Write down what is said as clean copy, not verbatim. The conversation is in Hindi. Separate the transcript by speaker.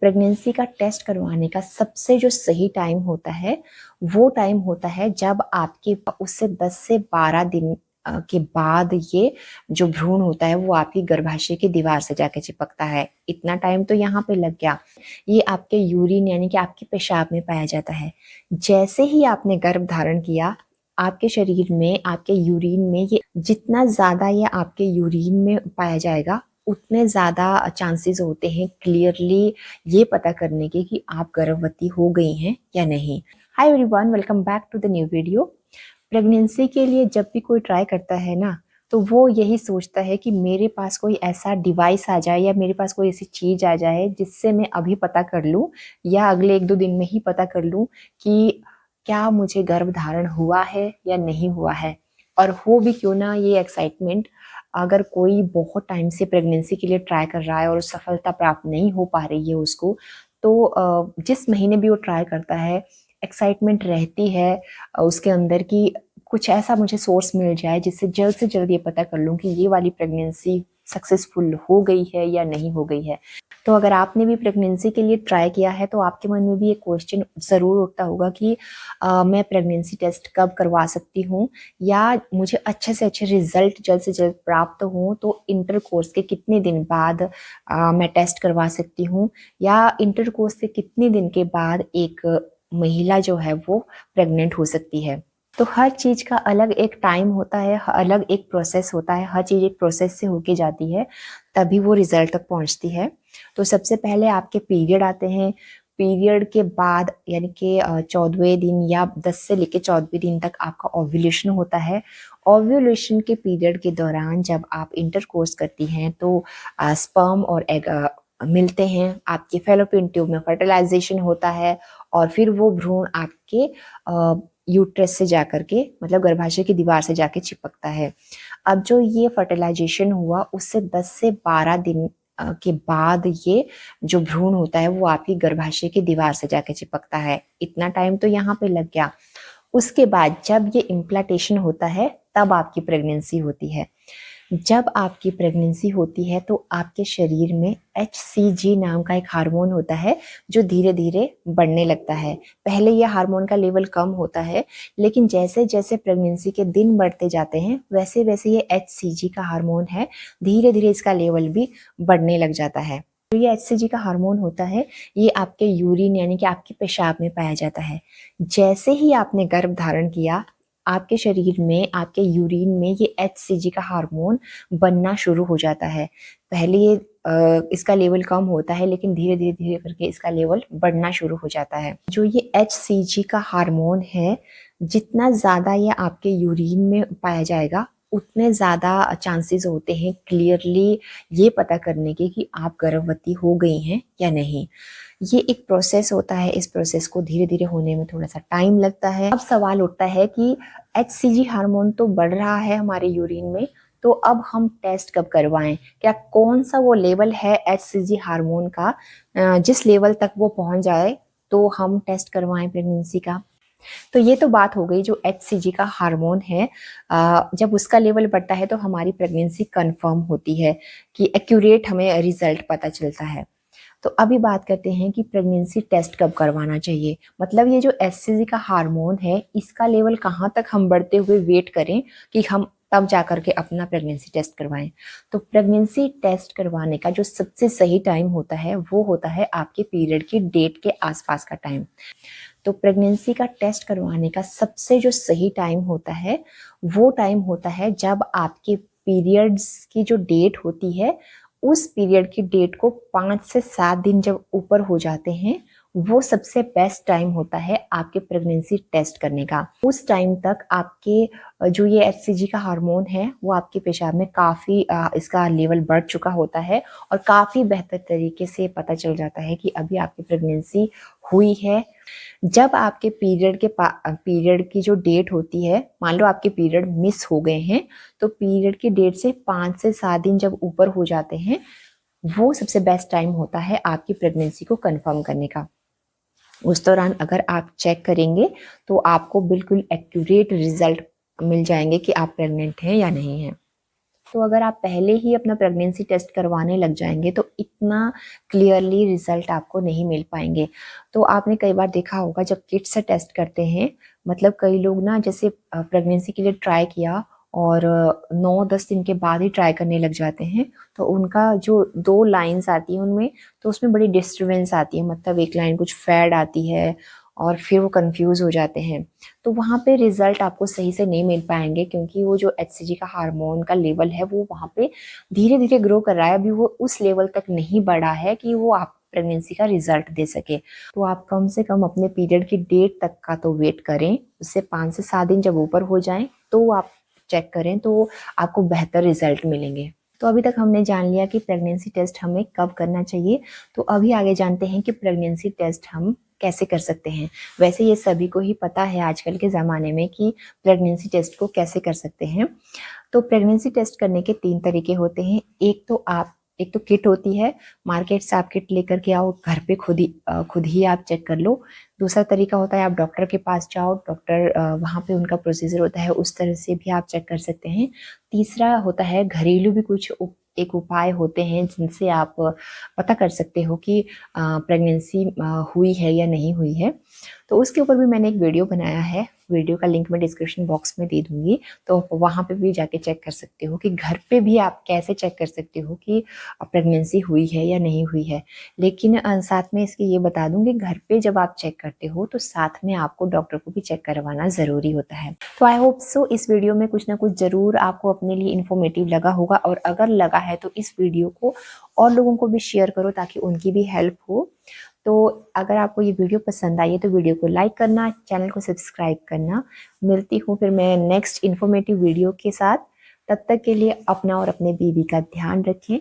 Speaker 1: प्रेगनेंसी का टेस्ट करवाने का सबसे जो सही टाइम होता है, वो टाइम होता है जब आपके उससे 10 से 12 दिन के बाद ये जो भ्रूण होता है वो आपकी गर्भाशय की दीवार से जाके चिपकता है। इतना टाइम तो यहाँ पे लग गया। ये आपके यूरिन यानी कि आपके पेशाब में पाया जाता है। जैसे ही आपने गर्भ धारण किया, आपके शरीर में, आपके यूरिन में ये जितना ज़्यादा ये आपके यूरिन में पाया जाएगा, उतने ज़्यादा चांसेस होते हैं क्लियरली ये पता करने के कि आप गर्भवती हो गई हैं या नहीं। Hi everyone, welcome back to the new video. Pregnancy के लिए जब भी कोई ट्राई करता है ना, तो वो यही सोचता है कि मेरे पास कोई ऐसा डिवाइस आ जाए या मेरे पास कोई ऐसी चीज़ आ जाए जिससे मैं अभी पता कर लूँ या अगले 1-2 दिन में ही पता कर लूँ कि क्या मुझे गर्भ धारण हुआ है या नहीं हुआ है। और हो भी क्यों ना ये एक्साइटमेंट, अगर कोई बहुत टाइम से प्रेगनेंसी के लिए ट्राई कर रहा है और सफलता प्राप्त नहीं हो पा रही है उसको, तो जिस महीने भी वो ट्राई करता है, एक्साइटमेंट रहती है उसके अंदर कि कुछ ऐसा मुझे सोर्स मिल जाए जिससे जल्द से जल्द ये पता कर लूँ कि ये वाली प्रेगनेंसी सक्सेसफुल हो गई है या नहीं हो गई है। तो अगर आपने भी प्रेगनेंसी के लिए ट्राई किया है तो आपके मन में भी एक क्वेश्चन ज़रूर उठता होगा कि मैं प्रेगनेंसी टेस्ट कब करवा सकती हूँ, या मुझे अच्छे से अच्छे रिजल्ट जल्द से जल्द प्राप्त हों तो इंटर कोर्स के कितने दिन बाद मैं टेस्ट करवा सकती हूँ, या इंटर कोर्स के कितने दिन के बाद एक महिला जो है वो प्रेग्नेंट हो सकती है। तो हर चीज़ का अलग एक टाइम होता है, अलग एक प्रोसेस होता है, हर चीज़ एक प्रोसेस से होके जाती है, तभी वो रिजल्ट तक पहुंचती है। तो सबसे पहले आपके पीरियड आते हैं। पीरियड के बाद यानी कि 14वें दिन या 10 से लेकर 14वें दिन तक आपका ओव्यूलेशन होता है। ओव्यूलेशन के पीरियड के दौरान जब आप इंटरकोर्स करती हैं तो स्पर्म और एग मिलते हैं, आपके फैलोपियन ट्यूब में फर्टिलाइजेशन होता है और फिर वो भ्रूण आपके यूट्रस से जाकर के, मतलब गर्भाशय की दीवार से जाके चिपकता है। अब जो ये फर्टिलाइजेशन हुआ उससे 10 से 12 दिन के बाद ये जो भ्रूण होता है वो आपकी गर्भाशय की दीवार से जाके चिपकता है। इतना टाइम तो यहाँ पे लग गया। उसके बाद जब ये इम्प्लांटेशन होता है तब आपकी प्रेगनेंसी होती है। जब आपकी प्रेगनेंसी होती है तो आपके शरीर में HCG नाम का एक हार्मोन होता है जो धीरे धीरे बढ़ने लगता है। पहले यह हार्मोन का लेवल कम होता है, लेकिन जैसे जैसे प्रेगनेंसी के दिन बढ़ते जाते हैं वैसे वैसे ये HCG का हार्मोन है, धीरे धीरे इसका लेवल भी बढ़ने लग जाता है। तो ये HCG का हार्मोन होता है, ये आपके यूरिन यानी कि आपके पेशाब में पाया जाता है। जैसे ही आपने गर्भ धारण किया, आपके शरीर में, आपके यूरिन में ये HCG का हार्मोन बनना शुरू हो जाता है। पहले ये इसका लेवल कम होता है, लेकिन धीरे धीरे धीरे करके इसका लेवल बढ़ना शुरू हो जाता है। जो ये HCG का हार्मोन है, जितना ज़्यादा ये आपके यूरिन में पाया जाएगा, उतने ज़्यादा चांसेस होते हैं क्लियरली ये पता करने के कि आप गर्भवती हो गई हैं या नहीं। ये एक प्रोसेस होता है, इस प्रोसेस को धीरे धीरे होने में थोड़ा सा टाइम लगता है। अब सवाल उठता है कि HCG हार्मोन तो बढ़ रहा है हमारे यूरिन में, तो अब हम टेस्ट कब करवाएं? क्या कौन सा वो लेवल है HCG हार्मोन का जिस लेवल तक वो पहुंच जाए तो हम टेस्ट करवाएं प्रेगनेंसी का? तो ये तो बात हो गई जो HCG का हार्मोन है, जब उसका लेवल बढ़ता है तो हमारी प्रेगनेंसी कंफर्म होती है कि एक्यूरेट हमें रिजल्ट पता चलता है। तो अभी बात करते हैं कि प्रेगनेंसी टेस्ट कब करवाना चाहिए। मतलब ये जो HCG का हार्मोन है, इसका लेवल कहाँ तक हम बढ़ते हुए वेट करें कि हम तब जाकर के अपना प्रेगनेंसी टेस्ट करवाएं। तो प्रेगनेंसी टेस्ट करवाने का जो सबसे सही टाइम होता है वो होता है आपके पीरियड की डेट के आसपास का टाइम। तो प्रेगनेंसी का टेस्ट करवाने का सबसे जो सही टाइम होता है वो टाइम होता है जब आपके पीरियड्स की जो डेट होती है, उस पीरियड की डेट को 5 से 7 दिन जब ऊपर हो जाते हैं, वो सबसे बेस्ट टाइम होता है आपके प्रेगनेंसी टेस्ट करने का। उस टाइम तक आपके जो ये HCG का हार्मोन है वो आपके पेशाब में काफ़ी इसका लेवल बढ़ चुका होता है और काफ़ी बेहतर तरीके से पता चल जाता है कि अभी आपकी प्रेगनेंसी हुई है। जब आपके पीरियड की जो डेट होती है, मान लो आपके पीरियड मिस हो गए हैं, तो पीरियड की डेट से 5 से 7 दिन जब ऊपर हो जाते हैं, वो सबसे बेस्ट टाइम होता है आपकी प्रेगनेंसी को कंफर्म करने का। उस दौरान अगर आप चेक करेंगे तो आपको बिल्कुल एक्यूरेट रिजल्ट मिल जाएंगे कि आप प्रेग्नेंट हैं या नहीं हैं। तो अगर आप पहले ही अपना प्रेगनेंसी टेस्ट करवाने लग जाएंगे तो इतना क्लियरली रिजल्ट आपको नहीं मिल पाएंगे। तो आपने कई बार देखा होगा जब किट से टेस्ट करते हैं, मतलब कई लोग ना जैसे प्रेगनेंसी के लिए ट्राई किया और 9-10 दिन के बाद ही ट्राई करने लग जाते हैं, तो उनका जो 2 लाइन्स आती हैं उनमें, तो उसमें बड़ी डिस्टर्बेंस आती है, मतलब एक लाइन कुछ फैड आती है और फिर वो कंफ्यूज हो जाते हैं। तो वहाँ पे रिजल्ट आपको सही से नहीं मिल पाएंगे, क्योंकि वो जो एचसीजी का हार्मोन का लेवल है वो वहाँ पे धीरे धीरे ग्रो कर रहा है, अभी वो उस लेवल तक नहीं बढ़ा है कि वो आप प्रेगनेंसी का रिजल्ट दे सके। तो आप कम से कम अपने पीरियड की डेट तक का तो वेट करें, उससे 5 से 7 दिन जब ऊपर हो जाएं तो आप चेक करें, तो आपको बेहतर रिजल्ट मिलेंगे। तो अभी तक हमने जान लिया कि प्रेगनेंसी टेस्ट हमें कब करना चाहिए। तो अभी आगे जानते हैं कि प्रेगनेंसी टेस्ट हम कैसे कर सकते हैं। वैसे ये सभी को ही पता है आजकल के ज़माने में कि प्रेगनेंसी टेस्ट को कैसे कर सकते हैं। तो प्रेगनेंसी टेस्ट करने के 3 तरीके होते हैं। एक तो किट होती है, मार्केट से आप किट लेकर के आओ, घर पे खुद ही आप चेक कर लो। दूसरा तरीका होता है आप डॉक्टर के पास जाओ, डॉक्टर वहाँ पे उनका प्रोसीजर होता है, उस तरह से भी आप चेक कर सकते हैं। तीसरा होता है घरेलू भी कुछ एक उपाय होते हैं जिनसे आप पता कर सकते हो कि प्रेगनेंसी हुई है या नहीं हुई है। तो उसके ऊपर भी मैंने एक वीडियो बनाया है, वीडियो का लिंक मैं डिस्क्रिप्शन बॉक्स में दे दूंगी, तो वहाँ पे भी जाके चेक कर सकते हो कि घर पे भी आप कैसे चेक कर सकते हो कि प्रेगनेंसी हुई है या नहीं हुई है। लेकिन साथ में इसके ये बता दूंगी, घर पे जब आप चेक करते हो तो साथ में आपको डॉक्टर को भी चेक करवाना ज़रूरी होता है। तो आई होप सो इस वीडियो में कुछ ना कुछ ज़रूर आपको अपने लिए इन्फॉर्मेटिव लगा होगा, और अगर लगा है तो इस वीडियो को और लोगों को भी शेयर करो ताकि उनकी भी हेल्प हो। तो अगर आपको ये वीडियो पसंद आई है तो वीडियो को लाइक करना, चैनल को सब्सक्राइब करना। मिलती हूँ फिर मैं नेक्स्ट इन्फॉर्मेटिव वीडियो के साथ। तब तक के लिए अपना और अपने बीवी का ध्यान रखें।